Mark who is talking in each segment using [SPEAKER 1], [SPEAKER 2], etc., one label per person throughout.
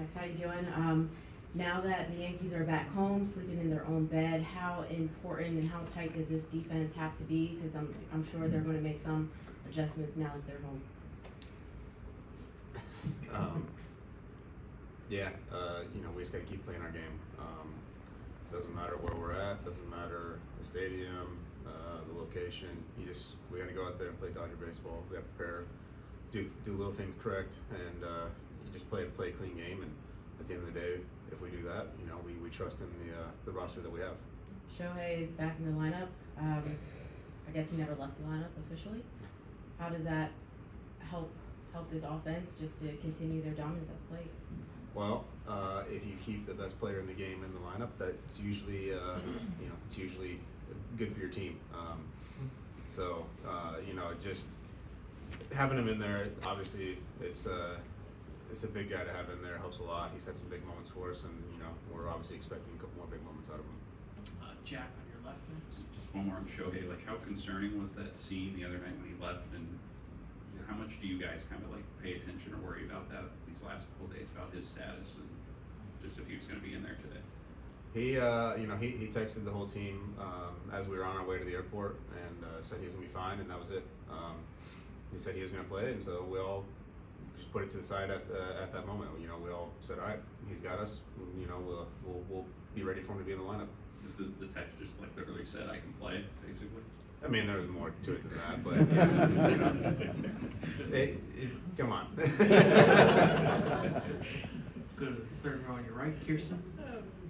[SPEAKER 1] Max, how you doing? Now that the Yankees are back home, sleeping in their own bed, how important and how tight does this defense have to be? Because I'm sure they're going to make some adjustments now that they're home.
[SPEAKER 2] We just got to keep playing our game. Doesn't matter where we're at, doesn't matter the stadium, the location. We got to go out there and play Dodger baseball. We have to prepare, do little things correct, and you just play a clean game. And at the end of the day, if we do that, we trust in the roster that we have.
[SPEAKER 1] Shohei is back in the lineup. I guess he never left the lineup officially. How does that help this offense just to continue their dominance at the plate?
[SPEAKER 2] Well, if you keep the best player in the game in the lineup, that's usually it's usually good for your team. Just having him in there, obviously, it's a big guy to have in there. Helps a lot. He's had some big moments for us, and we're obviously expecting a couple more big moments out of him.
[SPEAKER 3] Jack, on your left, next.
[SPEAKER 4] Just one more on Shohei. How concerning was that scene the other night when he left, and how much do you guys kind of pay attention or worry about that these last couple of days about his status and just if he was going to be in there today?
[SPEAKER 2] He texted the whole team as we were on our way to the airport and said he was gonna be fine, and that was it. He said he was gonna play, and so we all just put it to the side at that moment. We all said, all right, he's got us. We'll be ready for him to be in the lineup.
[SPEAKER 4] The text just literally said, I can play, basically.
[SPEAKER 2] I mean, there was more to it than that, but come on.
[SPEAKER 3] Go to the third row on your right, Kirsten.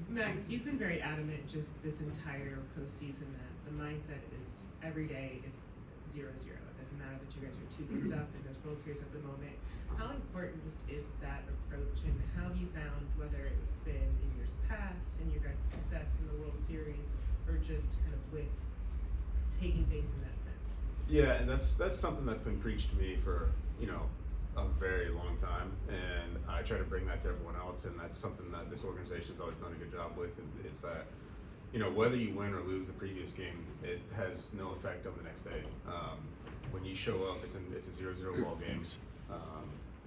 [SPEAKER 5] Max, you've been very adamant just this entire postseason that the mindset is every day it's 0-0. It doesn't matter that you guys are 2 games up in this World Series at the moment. How important just is that approach, and how have you found, whether it's been in years past and your guys' success in the World Series, or just kind of with taking things in that sense?
[SPEAKER 2] Yeah, and that's something that's been preached to me for a very long time, and I try to bring that to everyone else, and that's something that this organization's always done a good job with. And it's that whether you win or lose the previous game, it has no effect on the next day. When you show up, it's a 0-0 ball game.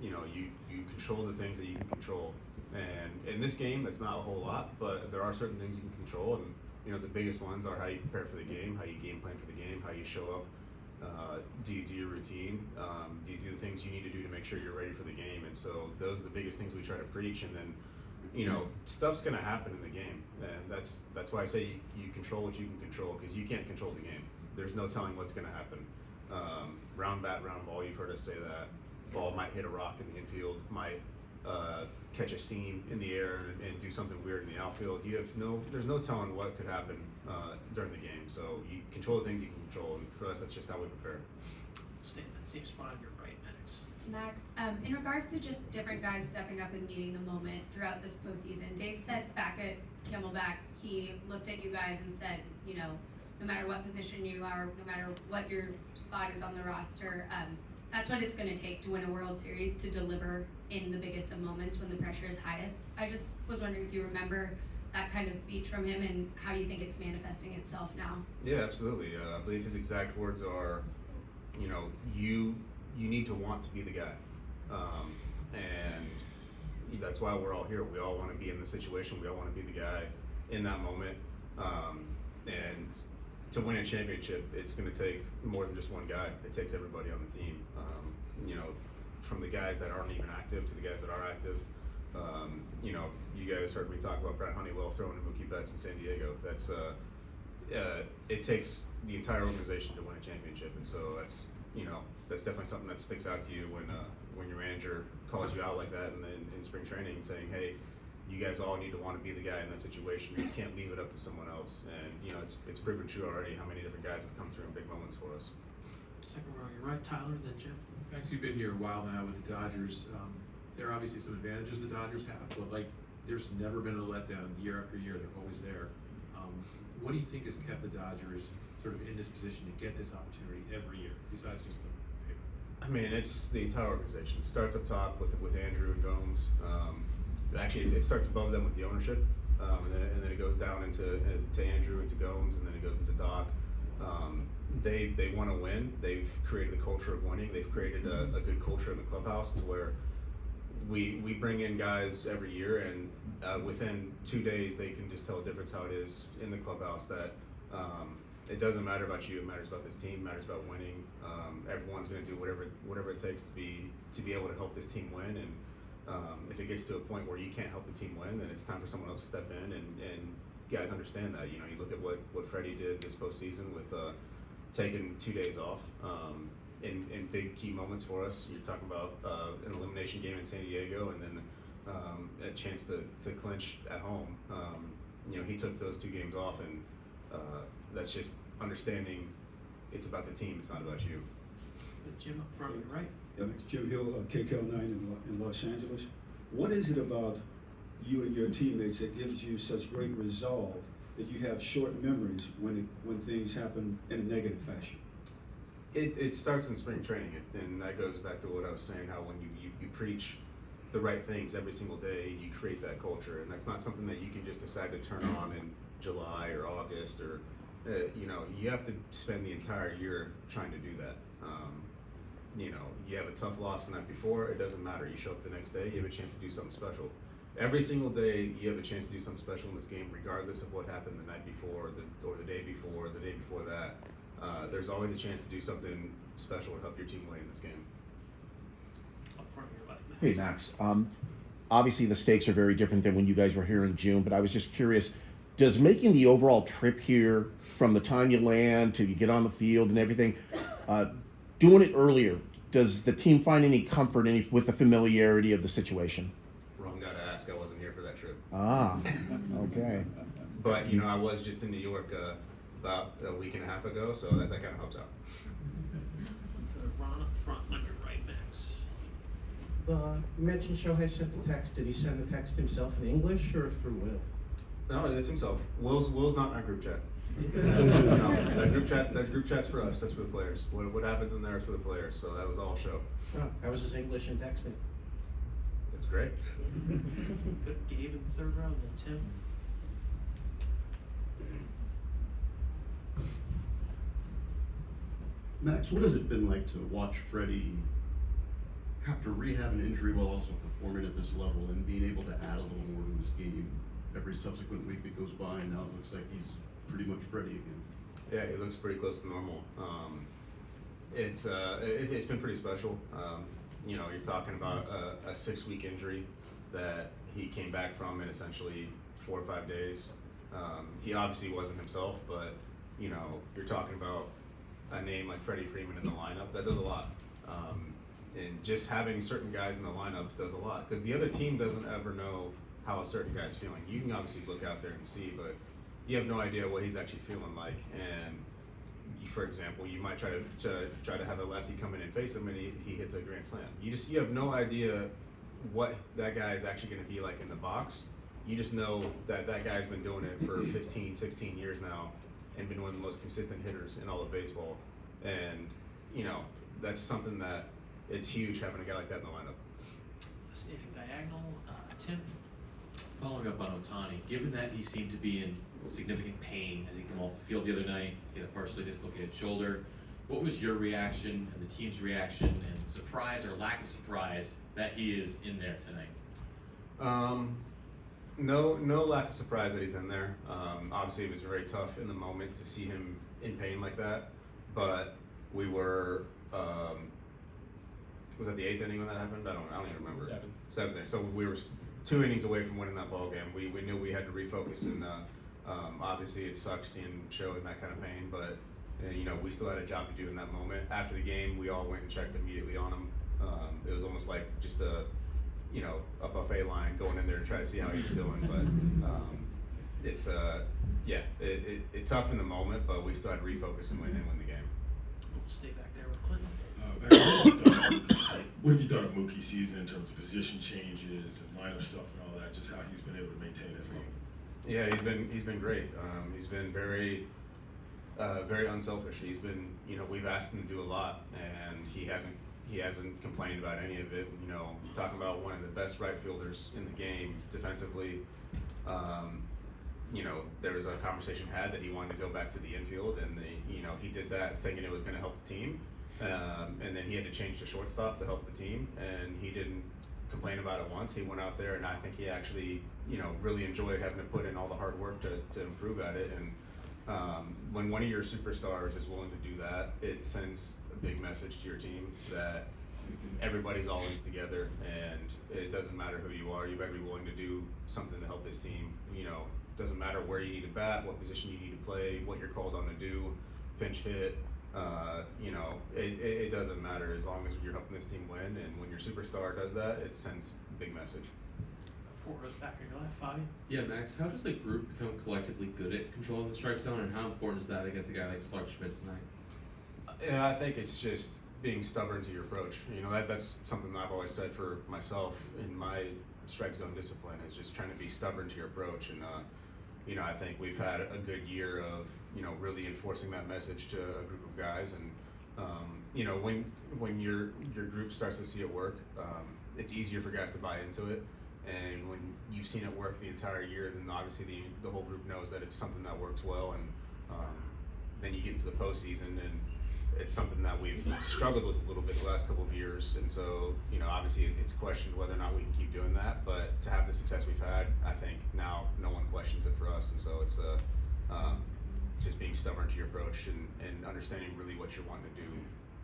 [SPEAKER 2] You control the things that you can control, and in this game, it's not a whole lot, but there are certain things you can control, and the biggest ones are how you prepare for the game, how you game plan for the game, how you show up. Do you do your routine? Do you do the things you need to do to make sure you're ready for the game? And so those are the biggest things we try to preach. And then, stuff's going to happen in the game, and that's why I say you control what you can control, because you can't control the game. There's no telling what's going to happen. Round bat, round ball. You've heard us say that. Ball might hit a rock in the infield, might catch a seam in the air and do something weird in the outfield. There's no telling what could happen during the game. So you control the things you can control, and for us, that's just how we prepare.
[SPEAKER 3] Stay in that same spot on your right, Max.
[SPEAKER 6] Max, in regards to just different guys stepping up and meeting the moment throughout this postseason, Dave said back at Camelback, he looked at you guys and said, no matter what position you are, no matter what your spot is on the roster, that's what it's going to take to win a World Series, to deliver in the biggest of moments when the pressure is highest. I just was wondering if you remember that kind of speech from him and how you think it's manifesting itself now.
[SPEAKER 2] Yeah, absolutely. I believe his exact words are, you need to want to be the guy. And that's why we're all here. We all want to be in the situation. We all want to be the guy in that moment. And to win a championship, it's going to take more than just one guy. It takes everybody on the team. From the guys that aren't even active to the guys that are active. You guys heard me talk about Brad Honeywell throwing in Mookie Betts in San Diego. It takes the entire organization to win a championship, and so that's definitely something that sticks out to you when your manager calls you out like that in spring training, saying, hey, you guys all need to want to be the guy in that situation. You can't leave it up to someone else. And it's proven true already how many different guys have come through in big moments for us.
[SPEAKER 3] Second row on your right, Tyler, then Jim.
[SPEAKER 7] Max, you've been here a while now with the Dodgers. There are obviously some advantages the Dodgers have, but there's never been a letdown year after year. They're always there. What do you think has kept the Dodgers sort of in this position to get this opportunity every year, besides just the paper?
[SPEAKER 2] I mean, it's the entire organization. It starts up top with Andrew and Gomes. Actually, it starts above them with the ownership, and then it goes down into Andrew, into Gomes, and then it goes into Doc. They want to win. They've created a culture of winning. They've created a good culture in the clubhouse to where we bring in guys every year, and within 2 days they can just tell a difference how it is in the clubhouse. That it doesn't matter about you; it matters about this team. It matters about winning. Everyone's going to do whatever it takes to be able to help this team win. And if it gets to a point where you can't help the team win, then it's time for someone else to step in. And guys understand that. You know, you look at what Freddie did this postseason with taking 2 days off. In big key moments for us. You're talking about an elimination game in San Diego, and then a chance to clinch at home. You know, he took those 2 games off, and that's just understanding it's about the team, it's not about you.
[SPEAKER 3] Jim up front on your right.
[SPEAKER 8] Yeah, it's Jim Hill, KCAL 9 in Los Angeles. What is it about you and your teammates that gives you such great resolve that you have short memories when things happen in a negative fashion?
[SPEAKER 2] It starts in spring training, and that goes back to what I was saying, how when you preach the right things every single day, you create that culture, and that's not something that you can just decide to turn on in July or August, or you know, you have to spend the entire year trying to do that. You know, you have a tough loss the night before, it doesn't matter. You show up the next day, you have a chance to do something special. Every single day, you have a chance to do something special in this game, regardless of what happened the night before, or the day before, the day before that. There's always a chance to do something special to help your team win in this game.
[SPEAKER 3] Up front on your left, Max.
[SPEAKER 9] Hey, Max. Obviously, the stakes are very different than when you guys were here in June, but I was just curious, does making the overall trip here, from the time you land to you get on the field and everything, doing it earlier, does the team find any comfort with the familiarity of the situation?
[SPEAKER 2] Wrong guy to ask, I wasn't here for that trip.
[SPEAKER 9] Ah, okay.
[SPEAKER 2] But, you know, I was just in New York about a week and a half ago, so that kind of helps out.
[SPEAKER 3] Ron up front on your right, Max.
[SPEAKER 10] You mentioned Shohei sent the text. Did he send the text himself in English or through Will?
[SPEAKER 2] No, it's himself. Will's not in our group chat. No, that group chat's for us. That's for the players. What happens in there is for the players. So that was all show.
[SPEAKER 10] Oh, how was his English in texting?
[SPEAKER 2] It's great.
[SPEAKER 3] Good. Gabe in the 3rd row, and then Tim.
[SPEAKER 11] Max, what has it been like to watch Freddie have to rehab an injury while also performing at this level and being able to add a little more to his game every subsequent week that goes by, and now it looks like he's pretty much Freddie again?
[SPEAKER 2] Yeah, it looks pretty close to normal. It's been pretty special. You know, you're talking about a 6-week injury that he came back from in essentially 4 or 5 days. He obviously wasn't himself, but you know, you're talking about a name like Freddie Freeman in the lineup, that does a lot. And just having certain guys in the lineup does a lot, because the other team doesn't ever know how a certain guy's feeling. You can obviously look out there and see, but you have no idea what he's actually feeling like. And for example, you might try to have a lefty come in and face him, and he hits a grand slam. You have no idea what that guy is actually going to be like in the box. You just know that guy's been doing it for 15, 16 years now, and been one of the most consistent hitters in all of baseball. And you know, that's something that it's huge having a guy like that in the lineup.
[SPEAKER 3] Standing diagonal, Tim.
[SPEAKER 12] Following up on Ohtani, given that he seemed to be in significant pain as he came off the field the other night, he had a partially dislocated shoulder, what was your reaction and the team's reaction and surprise or lack of surprise that he is in there tonight?
[SPEAKER 2] No lack of surprise that he's in there. Obviously, it was very tough in the moment to see him in pain like that, but we were. Was that the 8th inning when that happened? I don't even remember. 7th inning. So we were 2 innings away from winning that ball game. We knew we had to refocus, and obviously it sucked seeing Shohei in that kind of pain, but you know, we still had a job to do in that moment. After the game, we all went and checked immediately on him. It was almost like just a buffet line going in there to try to see how he was doing, but it's tough in the moment, but we still had to refocus and win the game.
[SPEAKER 3] We'll stay back there with Clinton.
[SPEAKER 13] What have you thought of Mookie's season in terms of position changes and lineup stuff and all that? Just how he's been able to maintain his level.
[SPEAKER 2] Yeah, he's been great. He's been very unselfish. He's been, you know, we've asked him to do a lot, and he hasn't complained about any of it. You know, talking about one of the best right fielders in the game defensively. You know, there was a conversation had that he wanted to go back to the infield, and he did that thinking it was going to help the team. And then he had to change to shortstop to help the team, and he didn't complain about it once. He went out there, and I think he actually, really enjoyed having to put in all the hard work to improve at it. And when one of your superstars is willing to do that, it sends a big message to your team that everybody's always together, and it doesn't matter who you are. You better be willing to do something to help this team. Doesn't matter where you need to bat, what position you need to play, what you're called on to do, pinch hit. It doesn't matter as long as you're helping this team win. And when your superstar does that, it sends a big message.
[SPEAKER 3] Forward back in your life, Fabi.
[SPEAKER 14] Yeah, Max, how does the group become collectively good at controlling the strike zone, and how important is that against a guy like Clark Schmitz tonight?
[SPEAKER 2] Yeah, I think it's just being stubborn to your approach. That's something that I've always said for myself in my strike zone discipline, is just trying to be stubborn to your approach. And I think we've had a good year of really enforcing that message to a group of guys. And when your group starts to see it work, it's easier for guys to buy into it. And when you've seen it work the entire year, then obviously the whole group knows that it's something that works well. And then you get into the postseason, and it's something that we've struggled with a little bit the last couple of years. And so, obviously it's questioned whether or not we can keep doing that. But to have the success we've had, I think now no one questions it for us. And so it's just being stubborn to your approach and understanding really what you're wanting to do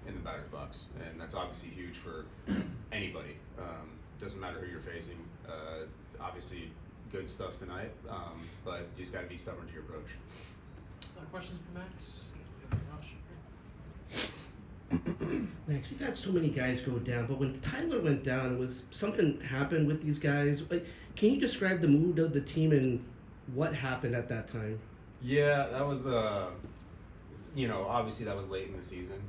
[SPEAKER 2] in the batter's box. And that's obviously huge for anybody. Doesn't matter who you're facing. Obviously good stuff tonight, but you just got to be stubborn to your approach.
[SPEAKER 3] Other questions for Max?
[SPEAKER 15] Max, you've had so many guys go down, but when Tyler went down, it was something happened with these guys. Can you describe the mood of the team and what happened at that time?
[SPEAKER 2] Yeah, that was obviously that was late in the season,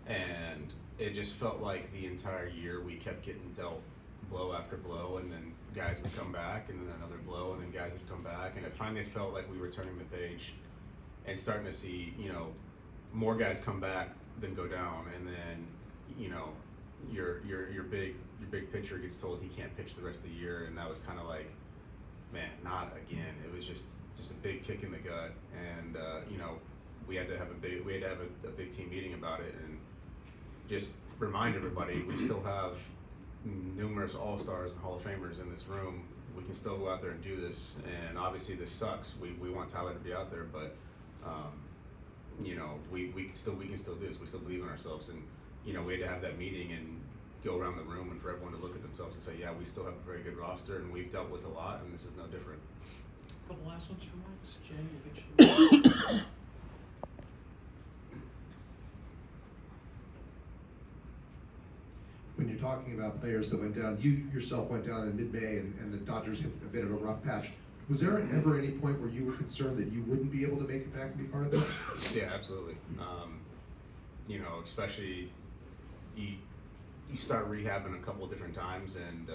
[SPEAKER 2] and it just felt like the entire year we kept getting dealt blow after blow, and then guys would come back, and then another blow, and then guys would come back, and it finally felt like we were turning the page and starting to see more guys come back than go down, and then your big pitcher gets told he can't pitch the rest of the year, and that was kind of like, man, not again. It was just a big kick in the gut, and we had to have a big team meeting about it, and just remind everybody we still have numerous all-stars and Hall of Famers in this room. We can still go out there and do this, and obviously this sucks. We want Tyler to be out there, but we can still do this. We still believe in ourselves, and we had to have that meeting and go around the room and for everyone to look at themselves and say, yeah, we still have a very good roster, and we've dealt with a lot, and this is no different.
[SPEAKER 3] Couple last ones for Max. Jay, we'll get you.
[SPEAKER 16] When you're talking about players that went down, you yourself went down in mid-May, and the Dodgers hit a bit of a rough patch. Was there ever any point where you were concerned that you wouldn't be able to make it back and be part of this?
[SPEAKER 2] Yeah, absolutely. Especially you start rehabbing a couple of different times, and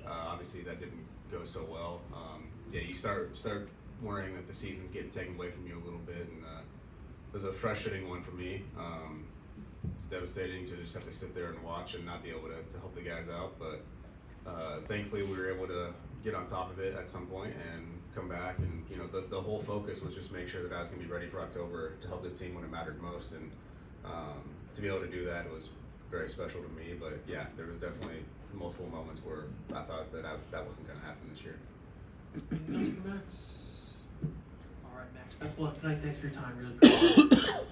[SPEAKER 2] obviously that didn't go so well. You start worrying that the season's getting taken away from you a little bit, and it was a frustrating one for me. It's devastating to just have to sit there and watch and not be able to help the guys out, but thankfully we were able to get on top of it at some point and come back, and the whole focus was just make sure that I was going to be ready for October to help this team when it mattered most, and to be able to do that was very special to me. But yeah, there was definitely multiple moments where I thought that wasn't going to happen this year.
[SPEAKER 3] Anything else for Max? All right, Max. Best of luck tonight. Thanks for your time. Really appreciate it.